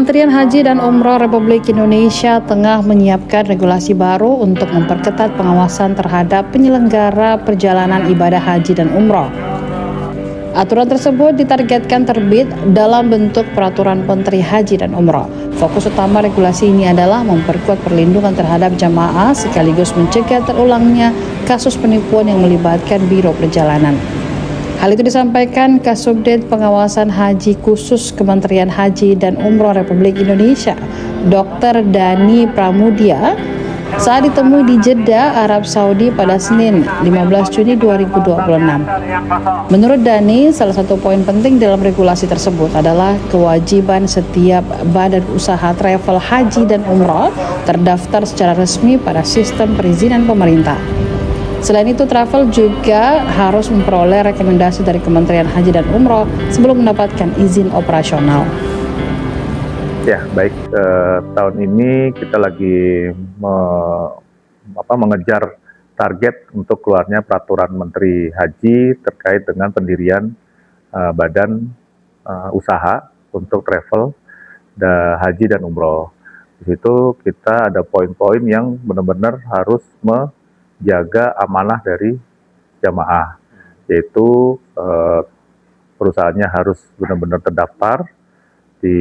Kementerian Haji dan Umroh Republik Indonesia tengah menyiapkan regulasi baru untuk memperketat pengawasan terhadap penyelenggara perjalanan ibadah haji dan umroh. Aturan tersebut ditargetkan terbit dalam bentuk peraturan Menteri Haji dan Umroh. Fokus utama regulasi ini adalah memperkuat perlindungan terhadap jamaah sekaligus mencegah terulangnya kasus penipuan yang melibatkan Biro Perjalanan. Hal itu disampaikan Kasubdit Pengawasan Haji Khusus Kementerian Haji dan Umroh Republik Indonesia, Dr. Dhani Pramudia, saat ditemui di Jeddah, Arab Saudi pada Senin 15 Juni 2026. Menurut Dhani, salah satu poin penting dalam regulasi tersebut adalah kewajiban setiap badan usaha travel haji dan umroh terdaftar secara resmi pada sistem perizinan pemerintah. Selain itu, travel juga harus memperoleh rekomendasi dari Kementerian Haji dan Umroh sebelum mendapatkan izin operasional. Ya, baik. Tahun ini kita lagi mengejar target untuk keluarnya peraturan Menteri Haji terkait dengan pendirian badan usaha untuk travel haji dan umroh. Di situ kita ada poin-poin yang benar-benar harus menjaga amanah dari jamaah, yaitu perusahaannya harus benar-benar terdaftar di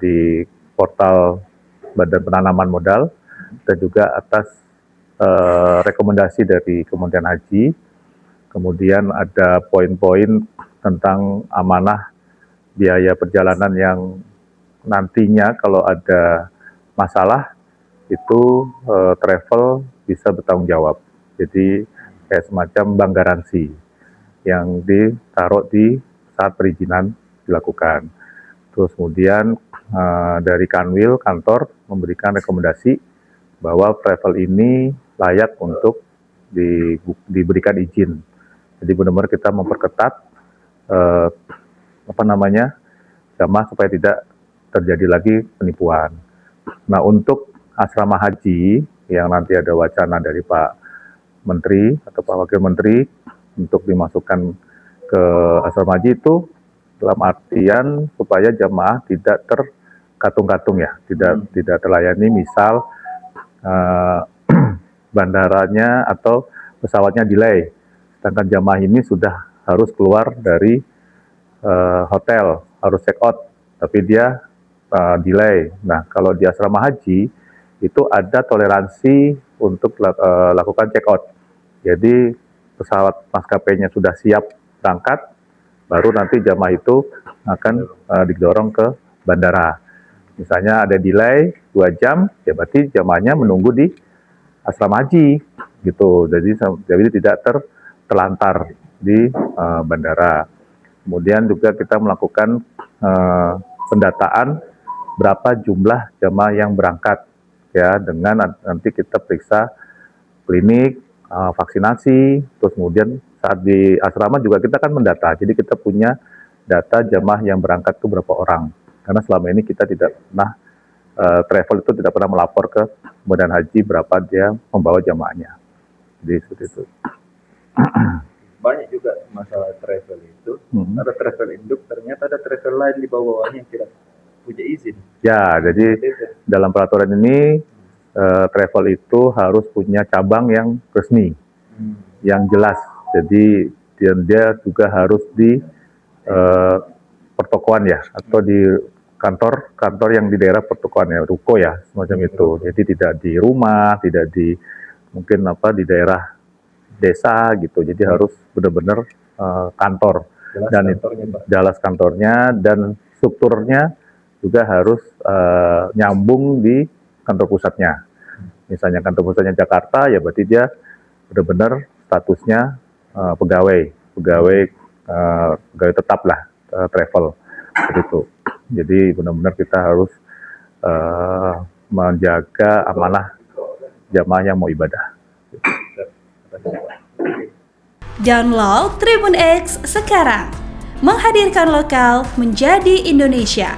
di portal Badan Penanaman Modal dan juga atas rekomendasi dari Kementerian Haji. Kemudian ada poin-poin tentang amanah biaya perjalanan yang nantinya kalau ada masalah itu travel bisa bertanggung jawab. Jadi kayak semacam bank garansi yang ditaruh di saat perizinan dilakukan. Terus kemudian dari Kanwil kantor memberikan rekomendasi bahwa travel ini layak untuk diberikan izin. Jadi benar-benar kita memperketat jamaah supaya tidak terjadi lagi penipuan. Nah, untuk asrama haji yang nanti ada wacana dari Pak Menteri atau Pak Wakil Menteri untuk dimasukkan ke asrama haji itu dalam artian supaya jamaah tidak terkatung-katung ya, tidak terlayani misal bandaranya atau pesawatnya delay, sedangkan jamaah ini sudah harus keluar dari hotel, harus check out, tapi dia delay. Nah, kalau di asrama haji itu ada toleransi untuk lakukan check out. Jadi pesawat maskapainya sudah siap berangkat, baru nanti jamaah itu akan didorong ke bandara. Misalnya ada delay 2 jam, ya berarti jamaahnya menunggu di asrama haji, gitu. Jadi tidak terlantar di bandara. Kemudian juga kita melakukan pendataan berapa jumlah jamaah yang berangkat, ya, dengan nanti kita periksa klinik, vaksinasi, terus kemudian saat di asrama juga kita kan mendata, jadi kita punya data jamaah yang berangkat itu berapa orang. Karena selama ini kita tidak pernah, travel itu tidak pernah melapor ke Badan Haji berapa dia membawa jamaahnya. Jadi seperti itu. Banyak juga masalah travel itu, ada travel induk, ternyata ada travel lain di bawahnya yang tidak punya izin. Ya, jadi dalam peraturan ini, travel itu harus punya cabang yang resmi, yang jelas. Jadi dia juga harus di pertokoan ya, atau di kantor yang di daerah pertokoan ya, ruko ya, semacam itu. Jadi tidak di rumah, tidak di mungkin di daerah desa gitu. Jadi harus benar-benar kantor dan jelas kantornya dan strukturnya juga harus nyambung di kantor pusatnya. Misalnya kantor pusatnya Jakarta, ya berarti dia benar-benar statusnya pegawai tetap lah, travel seperti itu. Jadi benar-benar kita harus menjaga amanah jamaah yang mau ibadah. Download Tribun X sekarang, menghadirkan lokal menjadi Indonesia.